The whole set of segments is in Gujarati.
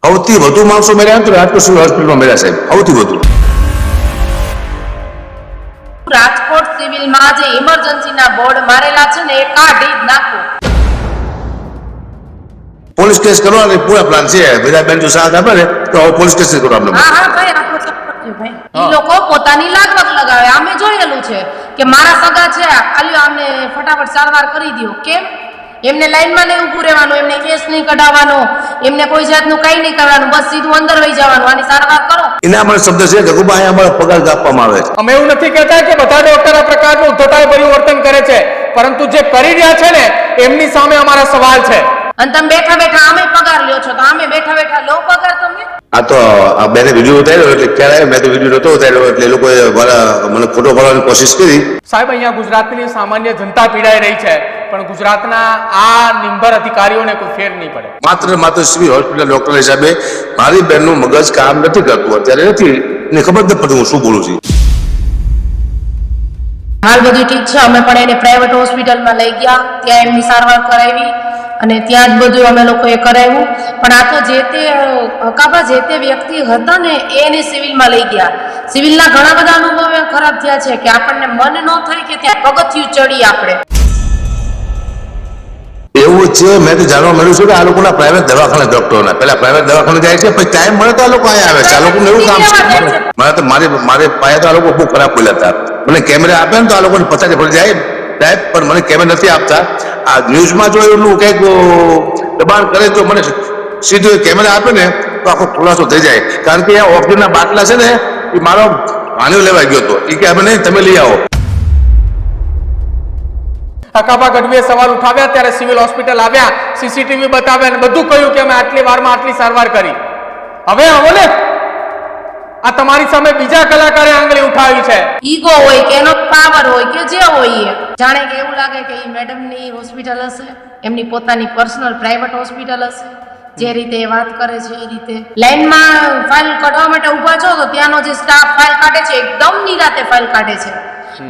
સૌથી વધુ માણસો મળ્યા તો રાજકોટ સિવિલ હોસ્પિટલમાં મળ્યા સાહેબ, સૌથી વધુ. રાજકોટ સિવિલમાં જે ઇમરજન્સીના બોર્ડ મારેલા છે ને એ કાઢી જ નાખો. પોલીસ કેસ કરવા અને પૂરા પ્લાન છે. બધા બેન જો સાથ આપે ને તો પોલીસ કેસ કરો આપણે. હા ભાઈ, આપણો સપોર્ટ છે ભાઈ. ઈ લોકો પોતાની લાગવગ લગાવે. અમે જોયેલું છે કે મારા સગા છે, આલ્યો આમને ફટાફટ સારવાર કરી દો. કેમ? એમને લાઈનમાં નહીં ઊભું રહેવાનું, એમને કેસ નહીં કઢાવવાનો, એમને કોઈ જાતનું કઈ નહીં કરવાનું, બસ સીધું અંદર વહી જવાનું, આની સારવાર કરો. એના અમારે શબ્દ છે કે ગગુબા અહીંયા અમારે પગાર આપવામાં આવે છે. અમે એવું નથી કહેતા કે બધા ડોક્ટર આ પ્રકારનું ઉદ્ધતાઈ વર્તન કરે છે, પરંતુ જે કરી રહ્યા છે ને એમની સામે અમારા સવાલ છે. અને તમે બેઠા બેઠા અમે પગાર લ્યો છો, તો અમે બેઠા બેઠા લો પગાર તમે? આ તો આ બેને વિડીયો ઉતાર્યો એટલે ક્યારે મેં તો વિડીયો નતો ઉતાર્યો એટલે એ લોકોએ મને ખોટો પાડવાની કોશિશ કરી. સાહેબ, અહીંયા ગુજરાતની સામાન્ય જનતા પીડાઈ રહી છે, પણ ગુજરાતના આ નિંબર અધિકારીઓને કોઈ ફેર નહીં પડે. માત્ર સિવિલ હોસ્પિટલ ડોક્ટર હિસાબે મારી બેનનું મગજ કામ નથી કરતું, અત્યારે નથી એને ખબર નથી પડતી હું શું બોલું છું. હાલ બધું ઠીક છે. અમે પણ એને પ્રાઇવેટ હોસ્પિટલમાં લઈ ગયા, ત્યાં એમની સારવાર કરાવી અને ત્યાં જ બધું અમે લોકોએ કરાવ્યું. પણ આ તો જે તે વ્યક્તિ હતા ને એને સિવિલમાં લઈ ગયા. સિવિલના ઘણા બધા અનુભવો ખરાબ થયા છે કે આપણને મન ન થાય કે ત્યાં પગથિયું ચડી આપણે. એવું છે, મેં તો જાણવા મળ્યું છે કે આ લોકોના પ્રાઇવેટ દવાખાને ડોક્ટરોના પેલા પ્રાઇવેટ દવાખાને જાય છે, પછી ટાઈમ મળે તો આ લોકો અહીંયા આવે છે. આ લોકોનું એવું કામ છે. મને તો મારે પાસે તો આ લોકો બહુ ખરાબ બોલ્યા હતા. મને કેમેરા આપે ને તો આ લોકોને પચાસ પડી જાય સાહેબ, પણ મને કેમેરા નથી આપતા. આ ન્યૂઝમાં જો એટલું કંઈક દબાણ કરે તો મને સીધું કેમેરા આપે ને તો આખો ખુલાસો થઈ જાય. કારણ કે આ ઓક્સિજનના બાટલા છે ને એ મારો ભાણ્યો લેવા ગયો હતો, એ કે અમે નહીં તમે લઈ આવો. હકાબા ગઢવીએ સવાલ ઉઠાવ્યા ત્યારે સિવિલ હોસ્પિટલ આવ્યા, સીસીટીવી બતાવ્યા અને બધું કહ્યું કે અમે આટલી વારમાં આટલી સારવાર કરી. હવે આવો ને, આ તમારી સામે બીજા કલાકારે આંગળી ઉઠાવી છે. ઈગો હોય કે એનો પાવર હોય કે જે હોય એ જાણે કે એવું લાગે કે એ મેડમની હોસ્પિટલ હશે, એમની પોતાની પર્સનલ પ્રાઇવેટ હોસ્પિટલ હશે. જે રીતે એ વાત કરે છે એ રીતે લાઈનમાં ફાઇલ કાઢવા માટે ઊભા છો તો ત્યાંનો જે સ્ટાફ ફાઇલ કાઢે છે એકદમ નિરાતે ફાઇલ કાઢે છે,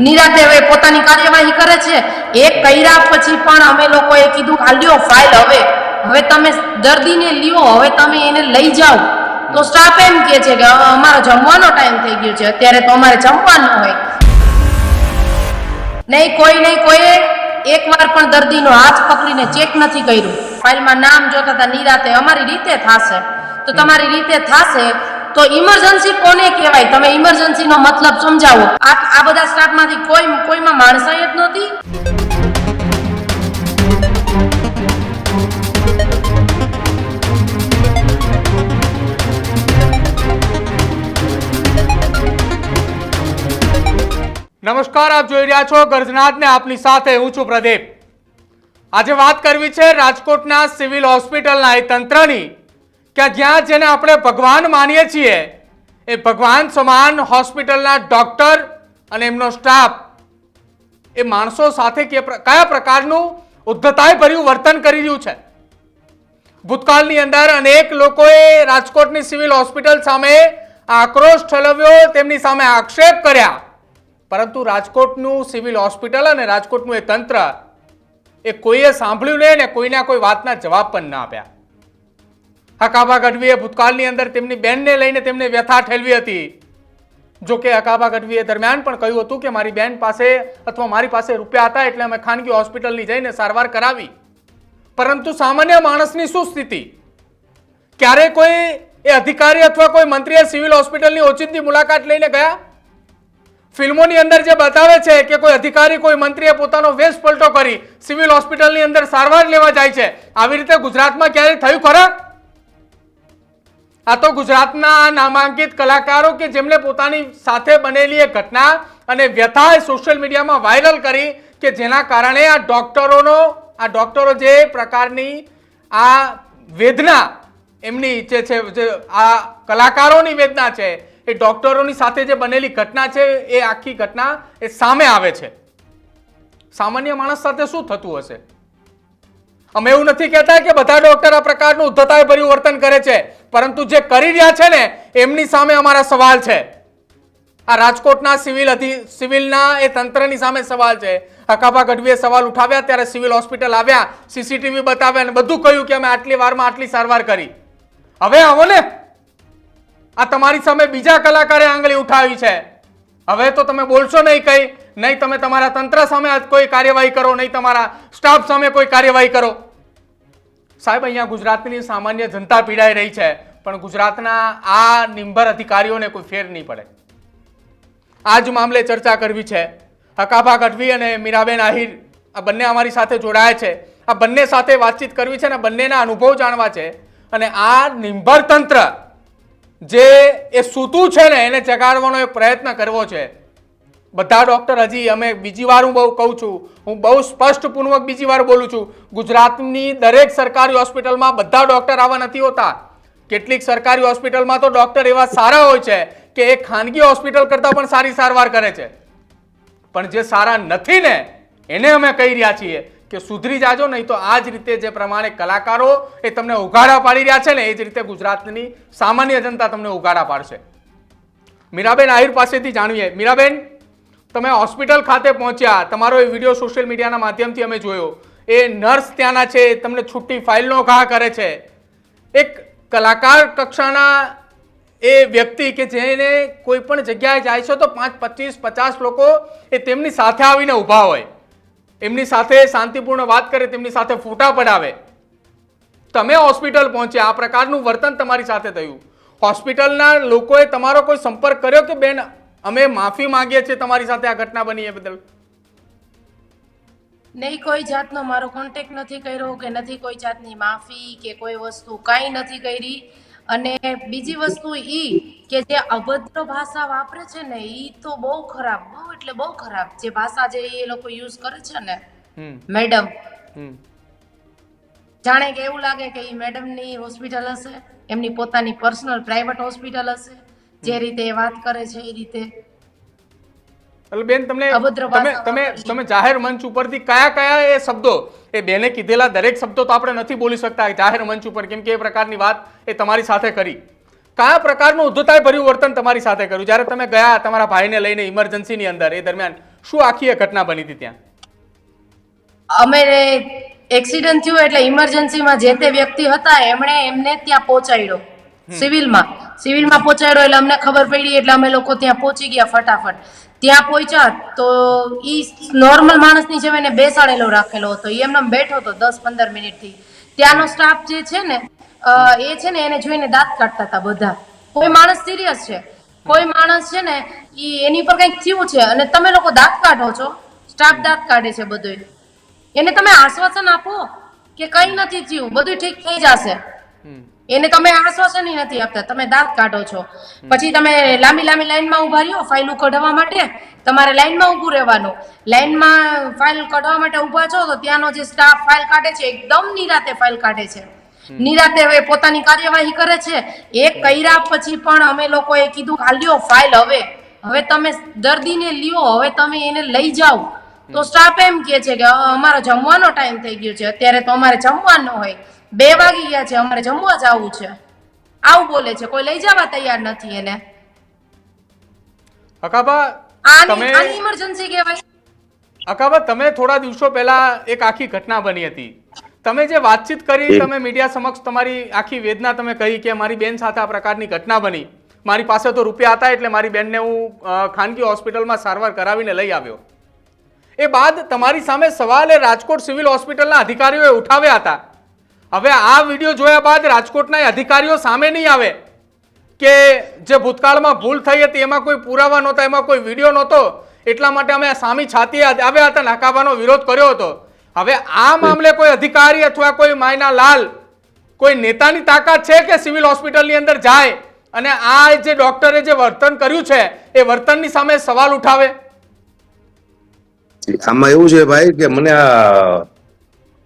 નિરાતે હવે પોતાની કાર્યવાહી કરે છે. એ કર્યા પછી પણ અમે લોકોએ કીધું આલ્યો ફાઇલ, હવે તમે દર્દીને લ્યો, હવે તમે એને લઈ જાઓ. તો સ્ટાફ એમ કહે છે કે અમારો જમવાનો ટાઈમ થઈ ગયો છે, અત્યારે તો અમારે જમવાનું હોય નહીં. કોઈએ એકવાર પણ દર્દીનો હાથ પકડીને ચેક નથી કર્યું. ફાઇલમાં નામ જોતા હતા નિરાતે અમારી રીતે થશે તો તમારી રીતે થશે. તો ઇમરજન્સી કોને કહેવાય? તમે ઇમરજન્સીનો મતલબ સમજાવો. આ બધા સ્ટાફમાંથી કોઈમાં માણસાઈ જ નહોતી. નમસ્કાર, આપ જોઈ રહ્યા છો ગર્જનાદ ને આપની સાથે હું છું પ્રદીપ. આજે વાત કરવી છે રાજકોટના સિવિલ હોસ્પિટલના એ તંત્રની કે જ્યાં જેને આપણે ભગવાન માનીએ છીએ એ ભગવાન સમાન હોસ્પિટલના ડોક્ટર અને એમનો સ્ટાફ એ માણસો સાથે કયા પ્રકારનું ઉદ્ધતાઈભર્યું વર્તન કરી રહ્યું છે. ભૂતકાળની અંદર અનેક લોકોએ રાજકોટની સિવિલ હોસ્પિટલ સામે આક્રોશ ઠલવ્યો, તેમની સામે આક્ષેપ કર્યા, પરંતુ રાજકોટનું સિવિલ હોસ્પિટલ અને રાજકોટનું એ તંત્ર એ કોઈએ સાંભળ્યું નહીં ને કોઈના કોઈ વાતના જવાબ પણ ના આપ્યા. હકાબા ગઢવીએ ભૂતકાળની અંદર તેમની બેનને લઈને તેમને વ્યથા ઠેલવી હતી. જો કે હકાબા ગઢવીએ દરમિયાન પણ કહ્યું હતું કે મારી બેન પાસે અથવા મારી પાસે રૂપિયા હતા એટલે અમે ખાનગી હોસ્પિટલની જઈને સારવાર કરાવી. પરંતુ સામાન્ય માણસની શું સ્થિતિ? ક્યારે કોઈ એ અધિકારી અથવા કોઈ મંત્રીએ સિવિલ હોસ્પિટલની ઓચિંતી મુલાકાત લઈને ગયા? ફિલ્મોની અંદર જે બતાવે છે કે કોઈ અધિકારી કોઈ મંત્રીએ પોતાનો વેશ પલટો કરી સિવિલ હોસ્પિટલની અંદર સારવાર લેવા જાય છે, આવી રીતે ગુજરાતમાં ક્યારે થયું ખરા? આ તો ગુજરાતના નામાંકિત કલાકારો કે જેમણે પોતાની સાથે બનેલી એક ઘટના અને વ્યથા સોશિયલ મીડિયામાં વાયરલ કરી કે જેના કારણે આ ડોક્ટરો જે પ્રકારની આ વેદના એમની જે છે, આ કલાકારોની વેદના છે, એ ડોક્ટરોની સાથે જે બનેલી ઘટના છે એ આખી ઘટના એ સામે આવે છે. સામાન્ય માણસ સાથે શું થતું હશે? અમે એવું નથી કહેતા કે બધા ડોક્ટર આ પ્રકારનું ઉદ્ધતાઈભર્યું વર્તન કરે છે, પરંતુ જે કરી રહ્યા છે ને એમની સામે અમારા સવાલ છે. આ રાજકોટના સિવિલના એ તંત્રની સામે સવાલ છે. હકાબા ગઢવીએ સવાલ ઉઠાવ્યા ત્યારે સિવિલ હોસ્પિટલ આવ્યા, સીસીટીવી બતાવ્યા અને બધું કહ્યું કે અમે આટલી વારમાં આટલી સારવાર કરી. હવે આવો ને, આ તમારી સામે બીજા કલાકારે આંગળી ઉઠાવી છે. હવે તો તમે બોલશો નહીં કઈ, નહીં તમે તમારા તંત્ર સામે કોઈ કાર્યવાહી કરો, નહીં તમારા સ્ટાફ સામે કોઈ કાર્યવાહી કરો. સાહેબ, અહીંયા ગુજરાતની સામાન્ય જનતા પીડાઈ રહી છે, પણ ગુજરાતના આ નિંભર અધિકારીઓને કોઈ ફેર નહીં પડે. આ જ મામલે ચર્ચા કરવી છે. હકાભા ગઢવી અને મીરાબેન આહિર આ બંને અમારી સાથે જોડાયા છે. આ બંને સાથે વાતચીત કરવી છે અને બંનેના અનુભવ જાણવા છે. અને આ નિંભર તંત્ર જે એ સૂતું છે ને એને જગાડવાનો એક પ્રયત્ન કરવો છે. બધા ડોક્ટર, હજી અમે બીજી વાર હું બહુ કહું છું, હું બહુ સ્પષ્ટપૂર્વક બીજી વાર બોલું છું, ગુજરાતની દરેક સરકારી હોસ્પિટલમાં બધા ડોક્ટર આવા નથી હોતા. કેટલીક સરકારી હોસ્પિટલમાં તો ડોક્ટર એવા સારા હોય છે કે એ ખાનગી હોસ્પિટલ કરતાં પણ સારી સારવાર કરે છે. પણ જે સારા નથી ને એને અમે કહી રહ્યા છીએ કે સુધરી જાજો, નહીં તો આ જ રીતે જે પ્રમાણે કલાકારો એ તમને ઉઘાડા પાડી રહ્યા છે ને એ જ રીતે ગુજરાતની સામાન્ય જનતા તમને ઉઘાડા પાડશે. મીરાબેન આહિર પાસેથી જાણીએ. મીરાબેન, તમે હોસ્પિટલ ખાતે પહોંચ્યા, તમારો એ વિડીયો સોશિયલ મીડિયાના માધ્યમથી અમે જોયો. એ નર્સ ત્યાંના છે, તમને છૂટી ફાઇલનો ઘા કરે છે. એક કલાકાર કક્ષાના એ વ્યક્તિ કે જેને કોઈ પણ જગ્યાએ જાય છે તો 5, 25, 50 લોકો એ તેમની સાથે આવીને ઊભા હોય, એમની સાથે શાંતિપૂર્ણ વાત કરે, તેમની સાથે ફોટા પડાવે. તમે હોસ્પિટલ પહોંચ્યા, આ પ્રકારનું વર્તન તમારી સાથે થયું. હોસ્પિટલના લોકોએ તમારો કોઈ સંપર્ક કર્યો કે બેન અમે માફી માંગીએ છીએ તમારી સાથે આ ઘટના બની એ બદલ? નહીં, કોઈ જાતનો મારો કોન્ટેક્ટ નથી કર્યો કે નથી કોઈ જાતની માફી કે કોઈ વસ્તુ કાંઈ નથી કરી. અને બીજી વસ્તુ કે જે અભદ્ર ભાષા વાપરે છે ને એ તો બહુ ખરાબ, બહુ એટલે બહુ ખરાબ. જે ભાષા જે એ લોકો યુઝ કરે છે ને મેડમ, જાણે કે એવું લાગે કે એ મેડમની હોસ્પિટલ હશે, એમની પોતાની પર્સનલ પ્રાઇવેટ હોસ્પિટલ હશે. જે રીતે એ વાત કરે છે એ રીતે. એટલે બેન, તમે જાહેર મંચ ઉપરથી કયા એ શબ્દો, એ બેને કીધેલા દરેક શબ્દો તો આપણે નથી બોલી શકતા જાહેર મંચ ઉપર, કેમ કે એ પ્રકારની વાત એ તમારી સાથે કરી. કયા પ્રકારનું ઉદ્ધતાય ભર્યું વર્તન તમારી સાથે કર્યું જ્યારે તમે ગયા તમારા ભાઈને લઈને ઇમરજન્સીની અંદર? એ દરમિયાન શું આખી એ ઘટના બની હતી ત્યાં? અમે એક્સિડન્ટ થયું એટલે ઇમરજન્સીમાં જે તે વ્યક્તિ હતા એમને ત્યાં પહોંચાડ્યો સિવિલમાં પહોંચાડ્યો. એટલે અમને ખબર પડી એટલે અમે લોકો ત્યાં પહોંચી ગયા ફટાફટ. ત્યાં પહોંચ્યા તો ઈ નોર્મલ માણસની જેમ એને બેસાડેલો રાખેલો હતો. એ એમને બેઠો હતો 10-15 મિનિટથી. ત્યાંનો સ્ટાફ જે છે ને એ છે ને એને જોઈને દાંત કાઢતા હતા બધા. કોઈ માણસ સિરિયસ છે, કોઈ માણસ છે ને એની પર કંઈક થયું છે અને તમે લોકો દાંત કાઢો છો, સ્ટાફ દાંત કાઢે છે બધું. એને તમે આશ્વાસન આપો કે કંઈ નથી થયું, બધું ઠીક થઈ જશે. એને તમે આશ્વાસન નથી આપતા, તમે દાંત કાઢો છો. પછી તમે લાંબી લાઈનમાં ઉભા રહ્યો ફાઇલો કઢાવવા માટે. તમારે લાઈનમાં ઊભું રહેવાનું. લાઈનમાં ફાઇલ કઢાવવા માટે ઊભા છો તો ત્યાંનો જે સ્ટાફ ફાઇલ કાઢે છે એકદમ નિરાતે ફાઇલ કાઢે છે. નિરાતે હવે પોતાની કાર્યવાહી કરે છે. એ કર્યા પછી પણ અમે લોકોએ કીધું હાલ્યો ફાઇલ, હવે તમે દર્દીને લ્યો, હવે તમે એને લઈ જાઓ. તો સ્ટાફ એમ કહે છે કે અમારો જમવાનો ટાઈમ થઈ ગયો છે, અત્યારે તો અમારે જમવાનો હોય, 2 વાગી ગયા છે, અમારે જમવા જવું છે, આવું બોલે છે. કોઈ લઈ જવા તૈયાર નથી એને. અકાબા, ઇમરજન્સી કહેવાય. અકાબા, તમે થોડા દિવસો પહેલા એક આખી ઘટના બની હતી. તમે જે વાતચીત કરી, તમે મીડિયા સમક્ષ તમારી આખી વેદના તમે કહી કે મારી બેન સાથે આ પ્રકારની ઘટના બની, મારી પાસે તો રૂપિયા હતા એટલે મારી બેનને હું ખાનગી હોસ્પિટલમાં સારવાર કરાવીને લઈ આવ્યો. એ બાદ તમારી સામે સવાલ એ રાજકોટ સિવિલ હોસ્પિટલના અધિકારીઓએ ઉઠાવ્યા હતા. હવે આ વિડીયો જોયા બાદ રાજકોટના અધિકારીઓ સામે નહીં આવે કે જે ભૂતકાળમાં ભૂલ થઈ હતી એમાં કોઈ પુરાવા નહોતા, એમાં કોઈ વિડીયો નહોતો, એટલા માટે અમે સામી છાતીએ આવ્યા હતા, નાકાબાનો વિરોધ કર્યો હતો. હવે આ મામલે કોઈ અધિકારી અથવા કોઈ માયના લાલ, કોઈ નેતાની તાકાત છે કે સિવિલ હોસ્પિટલની અંદર જાય અને આ જે ડોક્ટરે જે વર્તન કર્યું છે એ વર્તનની સામે સવાલ ઉઠાવે? આમાં એવું છે ભાઈ કે મને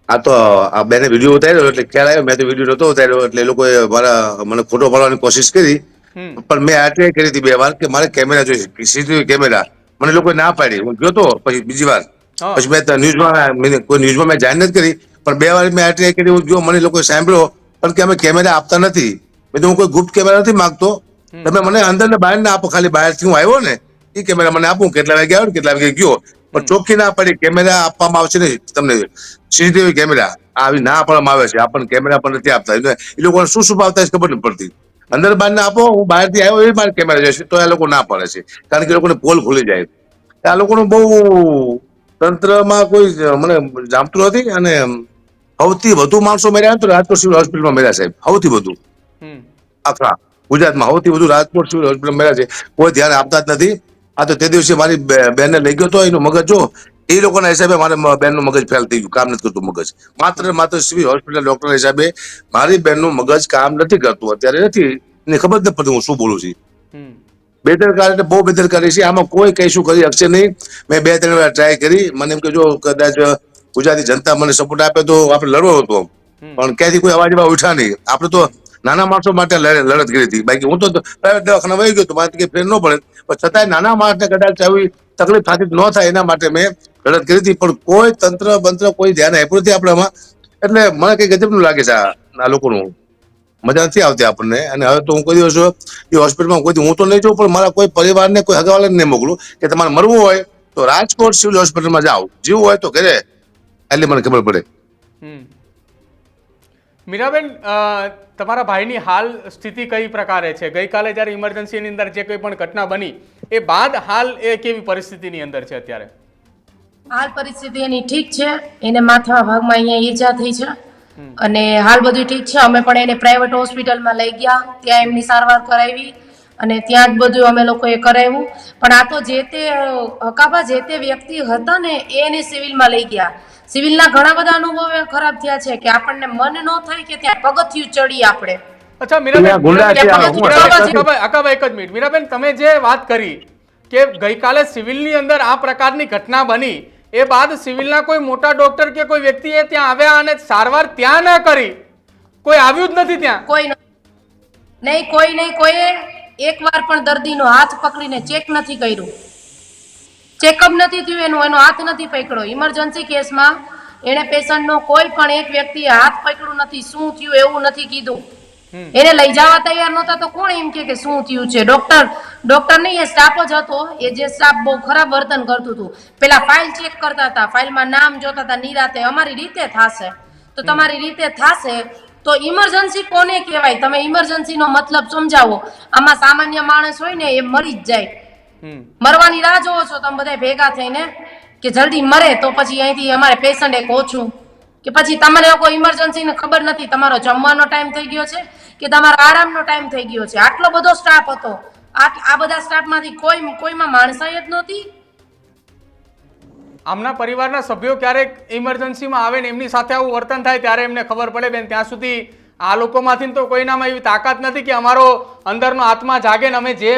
આ તો આ બેને વિડીયો ઉતાર્યો એટલે ખ્યાલ આવ્યો. મેં તો વિડીયો નતો ઉતાર્યો એટલે એ લોકોએ મને ખોટો પાડવાની કોશિશ કરી, પણ મેં આ ટ્રાય કરી હતી 2 વાર કે મારે કેમેરા જોઈએ, સીસીટીવી કેમેરા. મને લોકોએ ના પાડી. હું ગયો તો પછી બીજી વાર, પછી મેં ન્યૂઝમાં મેં જાણ નથી કરી, પણ 2 વાર મેં આ ટ્રાય કરી. હું ગયો, મને લોકોએ સાંભળ્યો પણ કે અમે કેમેરા આપતા નથી. મેં તો હું કોઈ ગુપ્ત કેમેરા નથી માંગતો, તમે મને અંદર ને બહાર ને આપો, ખાલી બહારથી હું આવ્યો ને એ કેમેરા મને આપું, કેટલા વાગે આવ્યો ને કેટલા વાગે ગયો પણ ચોખ્ખી ના પડી કેમેરા આપવામાં આવશે નહીં તમને, સીસીટીવી કેમેરા આવી ના આપવામાં આવે છે, આપણને કેમેરા પણ નથી આપતા. એ લોકોને શું શું આપતા ખબર નથી પડતી. અંદર બહાર ના આપો, હું બહારથી આવ્યો એ મારે કેમેરા જશે તો એ લોકો ના પડે છે, કારણ કે એ લોકોને પોલ ખુલી જાય. આ લોકોનું બહુ તંત્રમાં કોઈ મને જામતું નથી. અને સૌથી વધુ માણસો મર્યા તો રાજકોટ સિવિલ હોસ્પિટલમાં મર્યા સાહેબ, સૌથી વધુ આખા ગુજરાતમાં સૌથી વધુ રાજકોટ સિવિલ હોસ્પિટલ મળ્યા છે. કોઈ ધ્યાન આપતા જ નથી. આ તો તે દિવસે મારી બેનને લઈ ગયો તો એનું મગજ જો એ લોકોના હિસાબે મારે બેનનું મગજ ફેલ થઈ ગયું, કામ નથી કરતું મગજ. માત્ર સિવિલ હોસ્પિટલ ડોક્ટર હિસાબે મારી બેનનું મગજ કામ નથી કરતું, અત્યારે નથી, એને ખબર જ નથી પડતી હું શું બોલું છું. બેદરકારી એટલે બહુ બેદરકારી છે. આમાં કોઈ કઈ શું કરી શકશે નહીં. મેં 2-3 વાર ટ્રાય કરી. મને એમ કે જો કદાચ ગુજરાતી જનતા મને સપોર્ટ આપે તો આપણે લડવો હતો, પણ ક્યાંથી કોઈ અવાજ ઉઠા નહીં. આપણે તો નાના માણસો માટે લડત કરી હતી. બાકી હું તો પ્રાઇવેટ દવાખાના વહી ગયો તો મારે કઈ ફેર ન પડે, પણ છતાંય નાના માણસને કદાચ આવી તકલીફ થતી ન થાય એના માટે મેં લડત કરી હતી. પણ કોઈ તંત્ર કોઈ ધ્યાન આપ્યું નથી આપણામાં. એટલે મને કઈ ગજબનું લાગે છે આ લોકોનું, મજા નથી આવતી આપણને. અને હવે તો હું કોઈ દિવસ એ હોસ્પિટલમાં કોઈ હું તો નહીં જાઉં, પણ મારા કોઈ પરિવારને કોઈ હગાવાલાને નહીં મોકલું કે તમારે મરવું હોય તો રાજકોટ સિવિલ હોસ્પિટલમાં જાઓ, જીવવું હોય તો ઘરે, એટલે મને ખબર પડે. મીરાબેન, તમારા ભાઈની હાલ સ્થિતિ કઈ પ્રકારે છે? ગઈકાલે જ્યારે ઇમરજન્સીની અંદર જે કોઈ પણ ઘટના બની એ બાદ હાલ એ કેવી પરિસ્થિતિની અંદર છે અત્યારે? હાલ પરિસ્થિતિ એની ઠીક છે. એને માથા ભાગમાં અહીંયા ઈજા થઈ છે અને હાલ બધું ઠીક છે. અમે પણ એને પ્રાઇવેટ હોસ્પિટલમાં લઈ ગયા, ત્યાં એમની સારવાર કરાવી અને ત્યાં જ બધું અમે લોકોએ કરાવ્યું. પણ આ તો જે તે હકાભા જે તે વ્યક્તિ હતા ને એને સિવિલમાં લઈ ગયા. સિવિલના ઘણા બધા અનુભવો ખરાબ થયા છે કે આપણને મન ન થાય કે ત્યાં પગથિયું ચડી આપણે. અચ્છા મીરાબેન, અકાબા એક જ મિનિટ. મીરાબેન, તમે જે વાત કરી કે ગઈકાલે સિવિલની અંદર આ પ્રકારની ઘટના બની, એ બાદ સિવિલના કોઈ મોટા ડોક્ટર કે કોઈ વ્યક્તિએ ત્યાં આવ્યા અને સારવાર ત્યાં ન કરી? કોઈ આવ્યું જ નથી ત્યાં? કોઈ નહીં. કોઈએ એકવાર પણ દર્દીનો હાથ પકડીને ચેક નથી કર્યું, ચેકઅપ નથી થયું, એનો હાથ નથી પકડ્યો. ઇમરજન્સી કેસમાં એને પેશન્ટનો કોઈ પણ એક વ્યક્તિએ હાથ પકડ્યું નથી, શું થયું એવું નથી કીધું. એને લઈ જવા તૈયાર નહોતા તો કોણ એમ કે શું થયું છે? ડોક્ટર નહીં, એ સ્ટાફ જ હતો. એ જે સ્ટાફ બહુ ખરાબ વર્તન કરતું હતું. પેલા ફાઇલ ચેક કરતા હતા, ફાઇલમાં નામ જોતા હતા. નિરાતે અમારી રીતે થશે તો તમારી રીતે થશે તો ઇમરજન્સી કોને કહેવાય? તમે ઇમરજન્સીનો મતલબ સમજાવો. આમાં સામાન્ય માણસ હોય ને એ મરી જ જાય. મરવાની રાહ જોવો છો તમે બધા ભેગા થઈને કે જલ્દી મરે તો પછી અહીંથી અમારે પેશન્ટ એક ઓછું, કે પછી તમારે કોઈ ઇમરજન્સી ને ખબર નથી તમારો જમવાનો ટાઈમ થઈ ગયો છે કે તમારો આરામનો ટાઈમ થઈ ગયો છે. આટલો બધો સ્ટાફ હતો. આ બધા સ્ટાફમાંથી કોઈમાં માણસાઈ જ નહોતી. આમના પરિવારના સભ્યો ક્યારેક ઇમરજન્સીમાં આવે ને એમની સાથે આવું વર્તન થાય ત્યારે એમને ખબર પડે. બેન, ત્યાં સુધી આ લોકોમાંથી તો કોઈનામાં એવી તાકાત નથી કે અમારો અંદરનો આત્મા જાગે ને અમે જે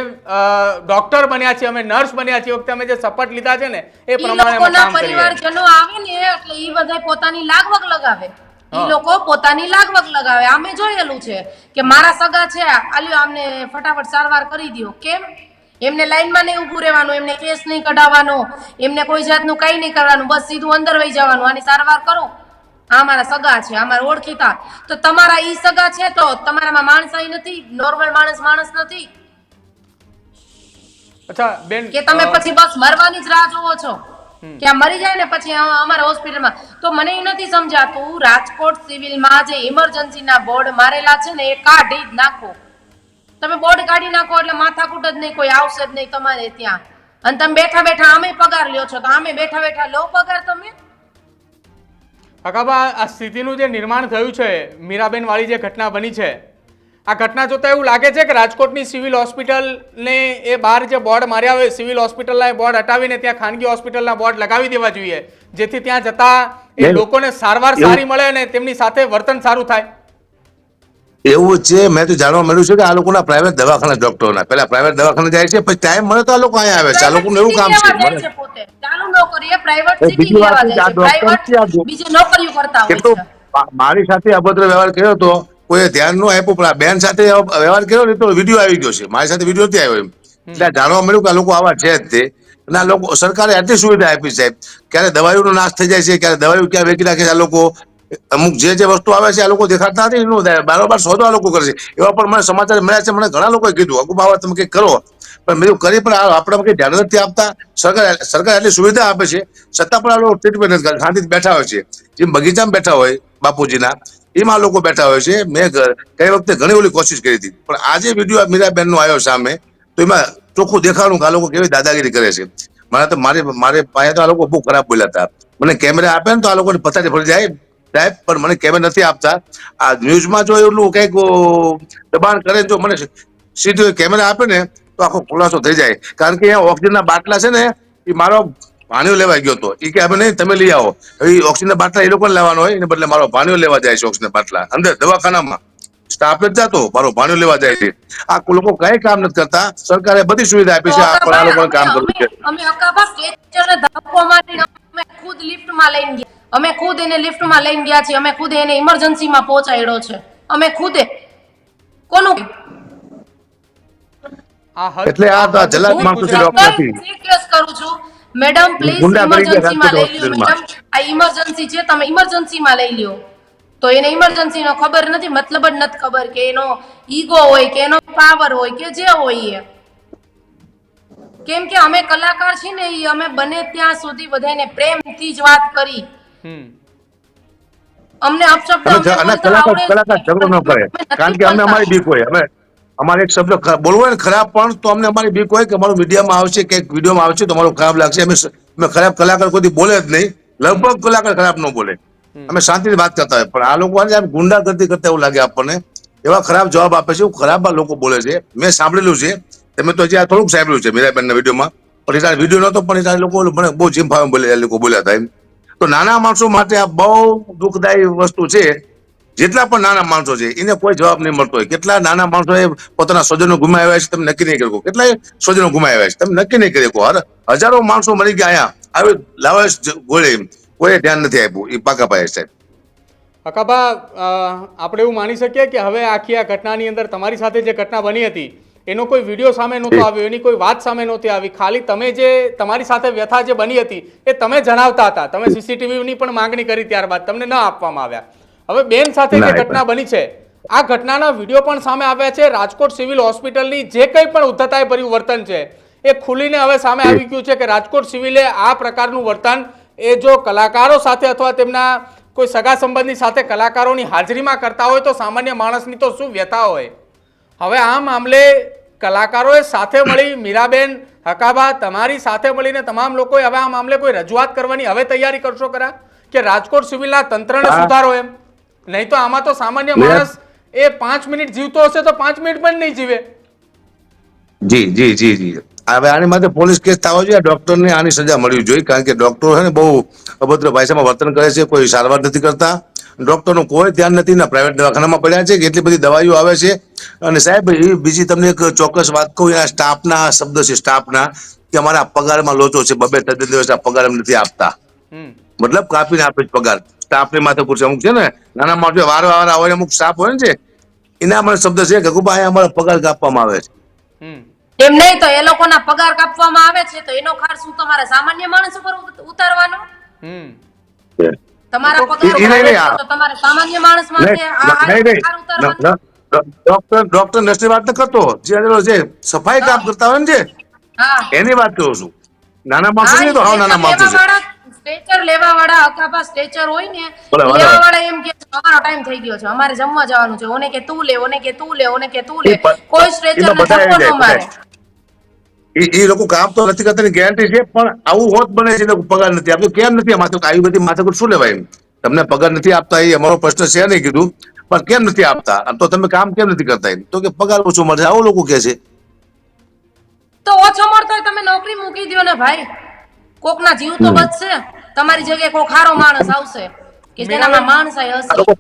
ડોક્ટર બન્યા છીએ, અમે નર્સ બન્યા છીએ, વખતે અમે જે શપથ લીધા છે ને એ પ્રમાણે અમે કામ કરીએ. પરિવારજનો આવે ને એટલે ઈ બધા પોતાની લાગવગ લગાવે. ઈ લોકો પોતાની લાગવગ લગાવે. અમે જોયેલું છે કે મારા સગા છે, આલ્યો આમને ફટાફટ સારવાર કરી દો. કેમ? એમને લાઈનમાં નહીં ઊભું રહેવાનું, એમને કેસ નહીં કઢાવવાનો, એમને કોઈ જાતનું કઈ નહીં કરવાનું, બસ સીધું અંદર વહી જવાનું, આની સારવાર કરો. આ મારા સગા છે, આ મારા ઓળખીતા. તો તમારા ઈ સગા છે તો તમારામાં માણસાઈ નથી? નોર્મલ માણસ નથી? અચ્છા બેન, કે તમે પછી બસ મરવાની જ રાહ જોવો છો કે આ મરી જાય ને પછી અમારા હોસ્પિટલમાં? તો મને એ નથી સમજાતું, રાજકોટ સિવિલમાં જે ઇમરજન્સીના બોર્ડ મારેલા છે ને એ કાઢી જ નાખો. તમે બોર્ડ કાઢી નાખો એટલે માથાકૂટ જ નહીં, કોઈ આવશે જ નહીં તમારે ત્યાં. અને તમે બેઠા બેઠા અમે પગાર લ્યો છો તો અમે બેઠા બેઠા લો પગાર તમે? અકાબા, આ સ્થિતિનું જે નિર્માણ થયું છે, મીરાબેન વાળી જે ઘટના બની છે, આ ઘટના જોતા એવું લાગે છે કે રાજકોટની સિવિલ હોસ્પિટલને એ બહાર જે બોર્ડ માર્યા હોય, સિવિલ હોસ્પિટલના એ બોર્ડ હટાવીને ત્યાં ખાનગી હોસ્પિટલના બોર્ડ લગાવી દેવા જોઈએ, જેથી ત્યાં જતા એ લોકોને સારવાર સારી મળે અને તેમની સાથે વર્તન સારું થાય. એવું છે. મેં તો જાણવા મળ્યું છે કે આ લોકોના પ્રાઇવેટ દવાખાના ડોક્ટરોના પેલા પ્રાઇવેટ દવાખાને જાય છે, પછી ટાઈમ મળે તો આ લોકો અહીંયા આવે છે. આ લોકોનું એવું કામ છે. ચાલુ નોકરીએ પ્રાઇવેટ સિટી લેવા જાય છે, પ્રાઇવેટ બીજી નોકરીઓ કરતા હોય છે. મારી સાથે અભદ્ર વ્યવહાર કર્યો તો કોઈ ધ્યાન ન આપ્યું, પણ બેન સાથે વ્યવહાર કર્યો ને તો વિડીયો આવી ગયો છે. મારી સાથે વિડીયો નથી આવ્યો એમ. એટલે જાણવા મળ્યું કે આ લોકો આવા છે જ તે. અને આ લોકો સરકારે આટલી સુવિધા આપી સાહેબ, ક્યારે દવાઈઓનો નાશ થઈ જાય છે, ક્યારે દવાઈઓ ક્યાં વેચી નાખે છે આ લોકો. અમુક જે વસ્તુ આવે છે આ લોકો દેખાડતા નથી, એનું બારોબાર સોદો આ લોકો કરે છે. એવા પણ મને સમાચાર મળ્યા છે, મને ઘણા લોકોએ કીધું અગુબાવા તમે કંઈક કરો, પણ મેં કરી પણ આપણે કંઈ ધ્યાન નથી આપતા. સરકાર એટલી સુવિધા આપે છે છતાં પણ આ લોકો ટ્રીટમેન્ટ નથી કરતા, શાંતિથી બેઠા હોય છે, જેમ બગીચામાં બેઠા હોય બાપુજીના, એમાં લોકો બેઠા હોય છે. મેં કઈ વખતે ઘણી ઓલી કોશિશ કરી હતી, પણ આજે વિડીયો મીરાબેન નો આવ્યો સામે, તો એમાં ચોખ્ખું દેખાડું કે આ લોકો કેવી દાદાગીરી કરે છે. મારે પાસે તો આ લોકો બહુ ખરાબ બોલ્યા હતા. મને કેમેરા આપે ને તો આ લોકોને પથારી ફરી જાય સાહેબ, પણ મને કેમેરા નથી આપતા. આ ન્યૂઝમાં જો એટલું કઈક દબાણ કરે, જો મને સીધું કેમેરા આપે ને તો આખો ખુલાસો થઈ જાય. કારણ કે અહીંયા ઓક્સિજનના બાટલા છે ને, એ મારો ભાણિયો લેવા ગયો હતો, એ કે અમે નહીં તમે લઈ આવો. હવે ઓક્સિજનના બાટલા એ લોકો લેવાનો હોય, એને બદલે મારો ભાણિયો લેવા જાય છે ઓક્સિજનના બાટલા અંદર દવાખાનામાં. સ્ટાફ નથી જતો, મારો ભાણિયો લેવા જાય છે. આ લોકો કઈ કામ નથી કરતા. સરકારે બધી સુવિધા આપી છે, આ પણ આ લોકોને કામ કરવું છે. અમે અકાબા સ્ટ્રેચરને ધક્કો મારીને અમે ખુદ લિફ્ટમાં લઈને ગયા, અમે ખુદ એને લિફ્ટમાં લઈને ગયા છીએ, અમે ખુદ એને ઇમરજન્સીમાં પહોંચાડ્યો છે, અમે ખુદે. કોનું એટલે આ જલાદ માણસો છે, ડોક્ટર નથી. રિક્વેસ્ટ કરું છું મેડમ, પ્લીઝ ગુંડા કરી ગયા ઇમરજન્સીમાં લઈ લ્યો હોસ્પિટલમાં. મેડમ, આ ઇમરજન્સી છે, તમે ઇમરજન્સીમાં લઈ લ્યો. તો એને ઇમરજન્સી નો ખબર નથી, મતલબ જ નથી ખબર કે એનો ઈગો હોય કે એનો પાવર હોય કે જે હોય એ. કેમ કે અમે કલાકાર છીએ ને, એ અમે બને ત્યાં સુધી બધાને પ્રેમથી જ વાત કરી. અમને અપશબ્દ અને કલાકાર ઝઘડો ન કરે, કારણ કે અમને અમારી બીક હોય. અમારે એક શબ્દ બોલવો હોય ને ખરાબ પણ, તો અમને અમારી બીક હોય કે અમારું મીડિયામાં આવશે કે વિડીયોમાં આવશે તો અમારું ખરાબ લાગશે. અમે ખરાબ કલાકાર કોઈ બોલે જ નહીં, લગભગ કલાકાર ખરાબ ન બોલે. અમે શાંતિથી વાત કરતા હોય, પણ આ લોકો ગુંડાગર્દી કરતા એવું લાગે આપણને, એવા ખરાબ જવાબ આપે છે, એવું ખરાબ લોકો બોલે છે. મેં સાંભળેલું છે, તમે તો હજી આ થોડુંક સાંભળ્યું છે મીરાબેનના વિડીયોમાં, પણ એ વિડીયો નતો, પણ એ લોકો મને બહુ જીમ ફાવે બોલે, એ લોકો બોલ્યા હતા એમ. તો નાના માણસો માટે આ બહુ દુઃખદાયી વસ્તુ છે. જેટલા પણ નાના માણસો છે એને કોઈ જવાબ નહીં મળતો હોય. કેટલા નાના માણસો એ પોતાના સ્વજનો ગુમાવ્યા છે, તમે નક્કી નહીં કરી શકો. કેટલાય સ્વજનો ગુમાવ્યા છે, તમે નક્કી નહીં કરી શકો. હજારો માણસો મરી ગયા અહીંયા આવી લાવાશ ગોળે, કોઈ ધ્યાન નથી આપ્યું. એ પાકા પાયે સાહેબ. અકાબા, આપણે એવું માની શકીએ કે હવે આખી આ ઘટનાની અંદર તમારી સાથે જે ઘટના બની હતી એનો કોઈ વિડીયો સામે નહોતો આવ્યો, એની કોઈ વાત સામે નહોતી આવી, ખાલી તમે જે તમારી સાથે વ્યથા જે બની હતી એ તમે જણાવતા હતા. તમે સીસીટીવીની પણ માંગણી કરી, ત્યારબાદ તમને ન આપવામાં આવ્યા. હવે બેન સાથે જે ઘટના બની છે, આ ઘટનાના વિડીયો પણ સામે આવ્યા છે. રાજકોટ સિવિલ હોસ્પિટલની જે કંઈ પણ ઉદ્ધતાએ ભર્યું વર્તન છે એ ખુલીને હવે સામે આવી ગયું છે કે રાજકોટ સિવિલે આ પ્રકારનું વર્તન એ જો કલાકારો સાથે અથવા તેમના કોઈ સગા સંબંધી સાથે કલાકારોની હાજરીમાં કરતા હોય તો સામાન્ય માણસની તો શું વ્યથા હોય. હવે આ મામલે કલાકારોએ સાથે મળી, મીરાબેન, હકાબા, તમારી સાથે મળીને તમામ લોકોએ હવે આ મામલે કોઈ રજૂઆત કરવાની હવે તૈયારી કરશો ખરા કે રાજકોટ સિવિલના તંત્રને સુધારો એમ? નહીં તો આમાં તો સામાન્ય માણસ એ 5 મિનિટ જીવતો હશે તો 5 મિનિટ પણ નહીં જીવે. જી જી જી જી હવે આની માટે પોલીસ કેસ થવો જોઈએ. ડોક્ટરને આની સજા મળવી જોઈએ, કારણ કે ડોક્ટરો છે ને બહુ અભદ્ર ભાષામાં વર્તન કરે છે, કોઈ સારવાર નથી કરતા. ડોક્ટરનું કોઈ ધ્યાન નથી, ના પ્રાઇવેટ દવાખાનામાં પડ્યા છે કે એટલી બધી દવાઈઓ આવે છે. અને સાહેબ એ બીજી તમને એક ચોક્કસ વાત કહું, આ સ્ટાફના શબ્દ છે, સ્ટાફના કે અમારા પગારમાં લોચો છે, 2-3 દિવસ પગાર એમ નથી આપતા, મતલબ કાપીને આપે છે પગાર. સ્ટાફની માથે પૂછે, અમુક છે ને નાના માણસો વારવાર હોય, અમુક સ્ટાફ હોય ને છે, એના અમારા શબ્દ છે કે ગગુભાઈ અમારા પગાર કાપવામાં આવે છે. એમ નહીં તો એ લોકોના પગાર કાપવામાં આવે છે, તો એનો ખાર શું તમારે સામાન્ય માણસ ઉપર ઉતારવાનો? તમારા પગાર તો તમારે સામાન્ય માણસ માટે ખાર ઉતારવાનો? ડોક્ટર નર્સની વાત ન કરતો, જે સફાઈ કામ કરતા હોય ને જે એની વાત કરું છું. નાના માણસો નહીં તો હાવ નાના માણસો છે. સ્ટ્રેચર લેવા વાળા, અકાબા સ્ટ્રેચર હોય ને લેવા વાળા એમ કે અમારો ટાઈમ થઈ ગયો છે, અમારે જમવા જવાનું છે, ઓને કે તું લે, ઓને કે તું લે, ઓને કે તું લે. કોઈ સ્ટ્રેચર ને ધક્કો ન મારે. એ લોકો કામ તો નથી કરતા, ગેરંટી છે, પણ આવું હોત બને છે, પગાર નથી આપતો. કેમ નથી માથે આવી બધી માથાકૂટ શું લેવાય? તમને પગાર નથી આપતા એ અમારો પ્રશ્ન છે નહીં કીધું, પણ કેમ નથી આપતા તો તમે કામ કેમ નથી કરતા? તો કે પગાર ઓછો મળશે, આવું લોકો કે છે. તો ઓછો મળતો હોય તમે નોકરી મૂકી દો ને ભાઈ, કોકના જીવ તો બચશે. તમારી જગ્યાએ કોક ખારો માણસ આવશે કે જેનામાં માણસાઈ હશે.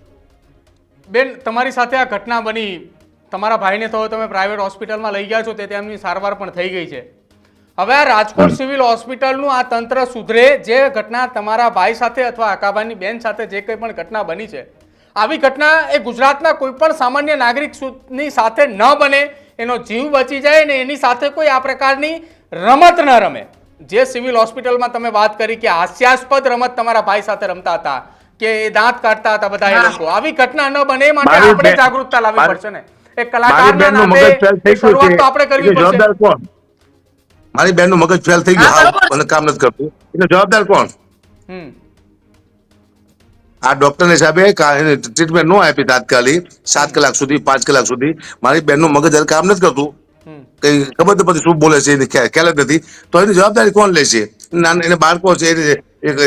બેન, તમારી સાથે આ ઘટના બની, તમારા ભાઈને તો તમે પ્રાઇવેટ હોસ્પિટલમાં લઈ ગયા છો, તે તેમની સારવાર પણ થઈ ગઈ છે. હવે આ રાજકોટ સિવિલ હોસ્પિટલનું આ તંત્ર સુધરે. જે ઘટના તમારા ભાઈ સાથે અથવા અકાબાની બેન સાથે જે કંઈ પણ ઘટના બની છે, આવી ઘટના એ ગુજરાતના કોઈ પણ સામાન્ય નાગરિકની સાથે ન બને, એનો જીવ બચી જાય ને એની સાથે કોઈ આ પ્રકારની રમત ન રમે. જે સિવિલ હોસ્પિટલમાં તમે વાત કરી કે હાસ્યાસ્પદ રમત તમારા ભાઈ સાથે રમતા હતા, કે એ દાંત કાઢતા હતા બધા એ હા. લોકો. આવી ઘટના ન બને એ માટે મારી આપણે બેન- જાગૃતતા લાવવી મારી- પડશે ને. એક મારી કલાકારના બેનનું નાતે મગજ ફેલ થઈ ગયું શરૂઆત છે તો આપણે કરવી એટલે પડશે. જવાબદાર કોણ? મારી બેનનું મગજ ફેલ થઈ ગયું, હા, હાવ બરોબર છે. અને કામ નથી કરતું, એટલે જવાબદાર કોણ? હમ આ ડોક્ટર ને સાહેબે ટ્રીટમેન્ટ નો આપી તાત્કાલિક 7 કલાક સુધી 5 કલાક સુધી. મારી બેનનું મગજ હવે કામ નથી કરતું, હમ કઈ ખબર તો પછી શું બોલે છે એની ખ્યાલ જ નથી, તો એની જવાબદારી કોણ લેશે? એને બાળકો છે,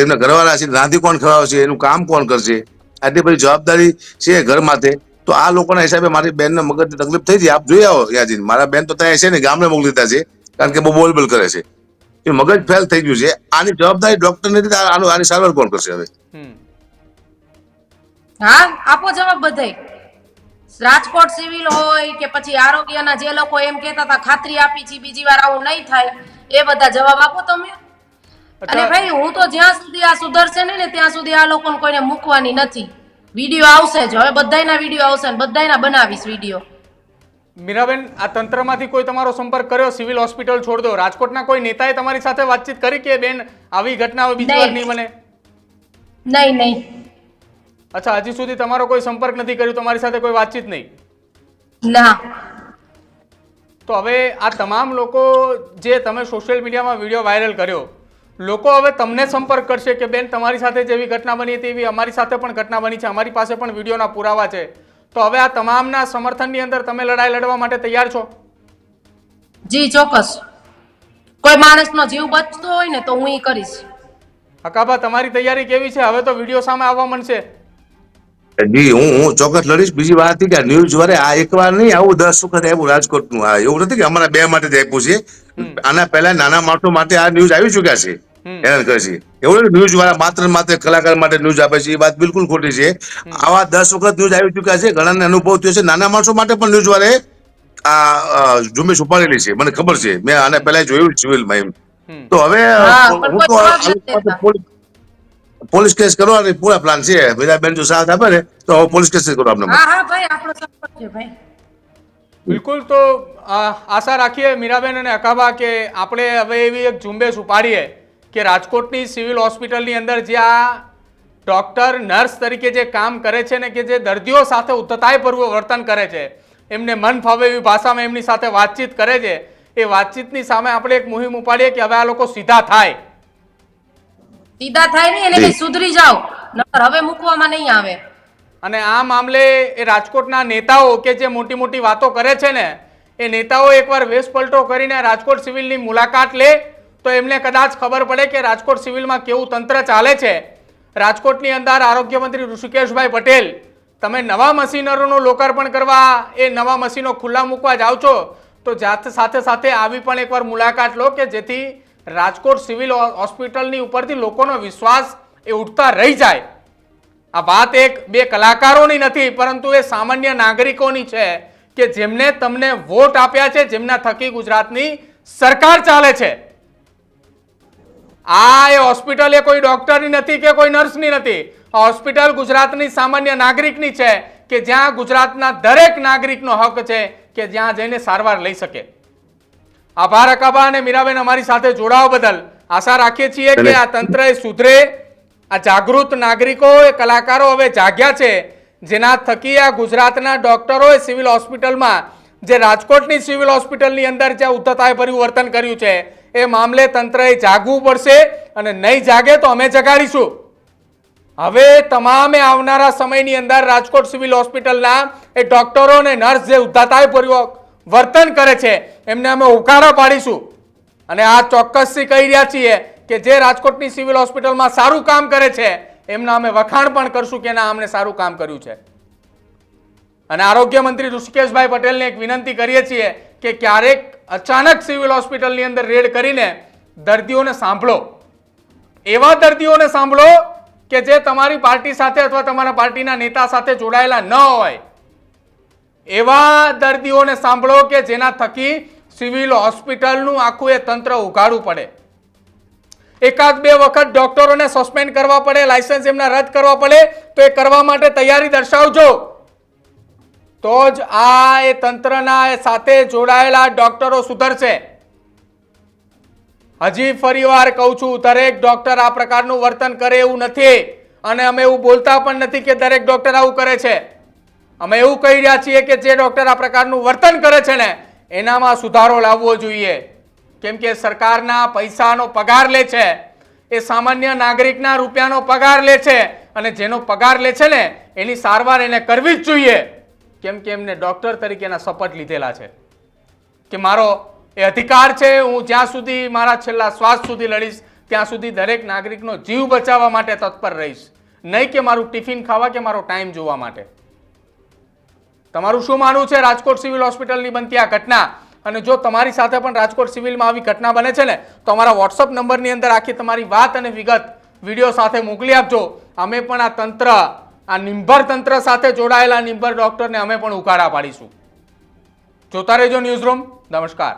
એના ઘરવાળા છે, રાંધી કોણ ખવડાવશે, એનું કામ કોણ કરશે? આટલી બધી જવાબદારી છે ઘર માથે. તો આ લોકોના હિસાબે મારી બેનને મગજની તકલીફ થઈ છે. આપ જોઈ આવો ત્યાં જઈને. મારા બેન તો ત્યાં છે ને, ગામડે મોકલી દીધા છે, કારણ કે બહુ બોલબોલ કરે છે. એ મગજ ફેલ થઈ ગયું છે. આની જવાબદારી ડોક્ટર નથી, આની સારવાર કોણ કરશે હવે? હમ હા, આપો જવાબ બધાય. રાજકોટ સિવિલ હોય કે પછી આરોગ્યના જે લોકો એમ કહેતા હતા ખાતરી આપી છે બીજી વાર આવું નહીં થાય, એ બધા જવાબ આપો તમે. અને ભાઈ હું તો જ્યાં સુધી આ સુધરશે નહીં ને ત્યાં સુધી આ લોકોને કોઈને મૂકવાની નથી. વિડીયો આવશે જ, હવે બધાયના વિડીયો આવશે ને બધાયના બનાવીશ વિડીયો. મીરાબેન, આ તંત્રમાંથી કોઈ તમારો સંપર્ક કર્યો? સિવિલ હોસ્પિટલ છોડ દો, રાજકોટના કોઈ નેતાએ તમારી સાથે વાતચીત કરી કે બેન આવી ઘટના બીજી વાર નહીં બને? નહીં. અચ્છા, હજી સુધી તમારો કોઈ સંપર્ક નથી કર્યો, તમારી સાથે કોઈ વાતચીત નહીં? ના. તો હવે આ તમામ લોકો જે તમે સોશિયલ મીડિયામાં વિડીયો વાયરલ કર્યો, લોકો હવે તમને સંપર્ક કરશે કે બેન તમારી સાથે જેવી ઘટના બની હતી એવી અમારી સાથે પણ ઘટના બની છે, અમારી પાસે પણ વિડીયોના પુરાવા છે. તો હવે આ તમામના સમર્થનની અંદર તમે લડાઈ લડવા માટે તૈયાર છો? જી ચોક્કસ. કોઈ માણસનો જીવ બચતો હોય ને તો હું ઈ કરીશ. અકાબા તમારી તૈયારી કેવી છે? હવે તો વિડીયો સામે આવવા માંડશે. જી હું ચોક્કસ લડીશ. બીજી વાત હતી કે ન્યૂઝ વાળે આ એકવાર નહીં, આવું 10 વખત આવ્યું રાજકોટનું. આ એવું નથી કે અમારા બે માટે જ આપ્યું છે. આના પહેલા નાના માણસો માટે આ ન્યૂઝ આવી ચુક્યા છે. હેરાન કરે છે એવું નથી. ન્યૂઝ વાળા માત્ર કલાકાર માટે ન્યૂઝ આપે છે, એ વાત બિલકુલ ખોટી છે. આવા 10 વખત ન્યૂઝ આવી ચુક્યા છે, ઘણાને અનુભવ થયો છે. નાના માણસો માટે પણ ન્યૂઝ વાળે આ ઝુંબેશ ઉપાડેલી છે, મને ખબર છે. મેં આને પહેલા જોયું સિવિલમાં એમ. તો હવે હા, હું પણ તો કોઈ જવાબ નથી દેતા. પોલીસ કેસ કરવાની પૂરા પ્લાન છે. બેન જો સાથ આપે ને તો હવે પોલીસ કેસ કરો આપણે. હા ભાઈ, આપણો સપોર્ટ છે ભાઈ. બિલકુલ. તો આશા રાખીએ મીરાબેન અને અકાબા કે આપણે હવે એવી એક ઝુંબેશ ઉપાડીએ કે રાજકોટની સિવિલ હોસ્પિટલની અંદર જ્યાં ડોક્ટર નર્સ તરીકે જે કામ કરે છે ને, કે જે દર્દીઓ સાથે ઉદ્ધતાઈભર્યું વર્તન કરે છે, એમને મન ફાવે એવી ભાષામાં એમની સાથે વાતચીત કરે છે, એ વાતચીતની સામે આપણે એક મુહિમ ઉપાડીએ કે હવે આ લોકો સીધા થાય. સીધા થાય નહીં એને કઈ સુધરી જાઓ, નકર હવે મૂકવામાં નહીં આવે. અને આ મામલે એ રાજકોટના નેતાઓ કે જે મોટી મોટી વાતો કરે છે ને, એ નેતાઓ એકવાર વેશ પલટો કરીને રાજકોટ સિવિલની મુલાકાત લે તો એમને કદાચ ખબર પડે કે રાજકોટ સિવિલમાં કેવું તંત્ર ચાલે છે. રાજકોટની અંદર આરોગ્ય મંત્રી ઋષિકેશભાઈ પટેલ, તમે નવા મશીનરોનું લોકાર્પણ કરવા, એ નવા મશીનો ખુલ્લા મૂકવા જાઓ છો, તો સાથે સાથે આવી પણ એકવાર મુલાકાત લો કે જેથી રાજકોટ સિવિલ હોસ્પિટલની ઉપરથી લોકોનો વિશ્વાસ એ ઉઠતા રહી જાય. આ વાત એક બે કલાકારોની નથી, પરંતુ એ સામાન્ય નાગરિકોની છે કે જેમને તમને વોટ આપ્યા છે, જેમના થકી ગુજરાતની સરકાર ચાલે છે. આ એ હોસ્પિટલ એ કોઈ ડોક્ટરની નથી કે કોઈ નર્સની નથી. આ હોસ્પિટલ ગુજરાતની સામાન્ય નાગરિકની છે કે જ્યાં ગુજરાતના દરેક નાગરિકનો હક છે કે જ્યાં જઈને સારવાર લઈ શકે. આભાર અકાબા અને મીરાબેન અમારી સાથે જોડાવા બદલ. આશા રાખીએ છીએ કે આ તંત્ર એ સુધરે. આ જાગૃત નાગરિકો, એ કલાકારો હવે જાગ્યા છે, જેના થકી આ ગુજરાતના ડોક્ટરોએ સિવિલ હોસ્પિટલમાં, જે રાજકોટની સિવિલ હોસ્પિટલની અંદર જે ઉદ્ધતાઈભર્યું વર્તન કર્યું છે, એ મામલે તંત્રએ જાગવું પડશે. અને નહીં જાગે તો અમે જગાડીશું. હવે તમામે આવનારા સમયની અંદર રાજકોટ સિવિલ હોસ્પિટલના એ ડોક્ટરો અને નર્સ જે ઉદ્ધતાઈભર્યું વર્તન કરે છે એમને અમે ઉકાળા પાડીશું. અને આ ચોક્કસથી કહી રહ્યા છીએ કે જે રાજકોટની સિવિલ હોસ્પિટલમાં સારું કામ કરે છે એમના અમે વખાણ પણ કરશું કે ના, અમને સારું કામ કર્યું છે. અને આરોગ્ય મંત્રી ઋષિકેશભાઈ પટેલને એક વિનંતી કરીએ છીએ કે ક્યારેક અચાનક સિવિલ હોસ્પિટલની અંદર રેડ કરીને દર્દીઓને સાંભળો. એવા દર્દીઓને સાંભળો કે જે તમારી પાર્ટી સાથે અથવા તમારા પાર્ટીના નેતા સાથે જોડાયેલા ન હોય. એવા દર્દીઓને સાંભળો કે જેના થકી સિવિલ હોસ્પિટલનું આખું એ તંત્ર ઉઘાડવું પડે. એકાદ બે વખત ડોક્ટરોને સસ્પેન્ડ કરવા પડે, લાયસન્સ એમના રદ કરવા પડે, તો એ કરવા માટે તૈયારી દર્શાવજો. તો જ આ એ તંત્રના એ સાથે જોડાયેલા ડોક્ટરો સુધરશે. હજી ફરીવાર કહું છું, દરેક ડોક્ટર આ પ્રકારનું વર્તન કરે એવું નથી. અને અમે એવું બોલતા પણ નથી કે દરેક ડોક્ટર આવું કરે છે. અમે એવું કહી રહ્યા છીએ કે જે ડોક્ટર આ પ્રકારનું વર્તન કરે છે ને એનામાં સુધારો લાવવો જોઈએ. કેમ કે સરકારના પૈસાનો પગાર લે છે, એ સામાન્ય નાગરિકના રૂપિયાનો પગાર લે છે, અને જેનો પગાર લે છે ને એની સારવાર એને કરવી જ જોઈએ. કેમ કે એમને ડોક્ટર તરીકેના શપથ લીધેલા છે કે મારો એ અધિકાર છે, હું જ્યાં સુધી મારા છેલ્લા શ્વાસ સુધી લડીશ ત્યાં સુધી દરેક નાગરિકનો જીવ બચાવવા માટે તત્પર રહીશ, નહીં કે મારું ટિફિન ખાવા કે મારો ટાઈમ જોવા માટે. તમારું શું માનવું છે રાજકોટ સિવિલ હોસ્પિટલની બનતી આ ઘટના? અને જો તમારી સાથે પણ રાજકોટ સિવિલમાં આવી ઘટના બને છે ને તો અમારા વોટ્સઅપ નંબરની અંદર આખી તમારી વાત અને વિગત વિડીયો સાથે મોકલી આપજો. અમે પણ આ તંત્ર, આ નિંભર તંત્ર સાથે જોડાયેલા નિંભર ડોક્ટરને અમે પણ ઉકાળા પાડીશું. જોતા રહેજો ન્યૂઝરૂમ. નમસ્કાર.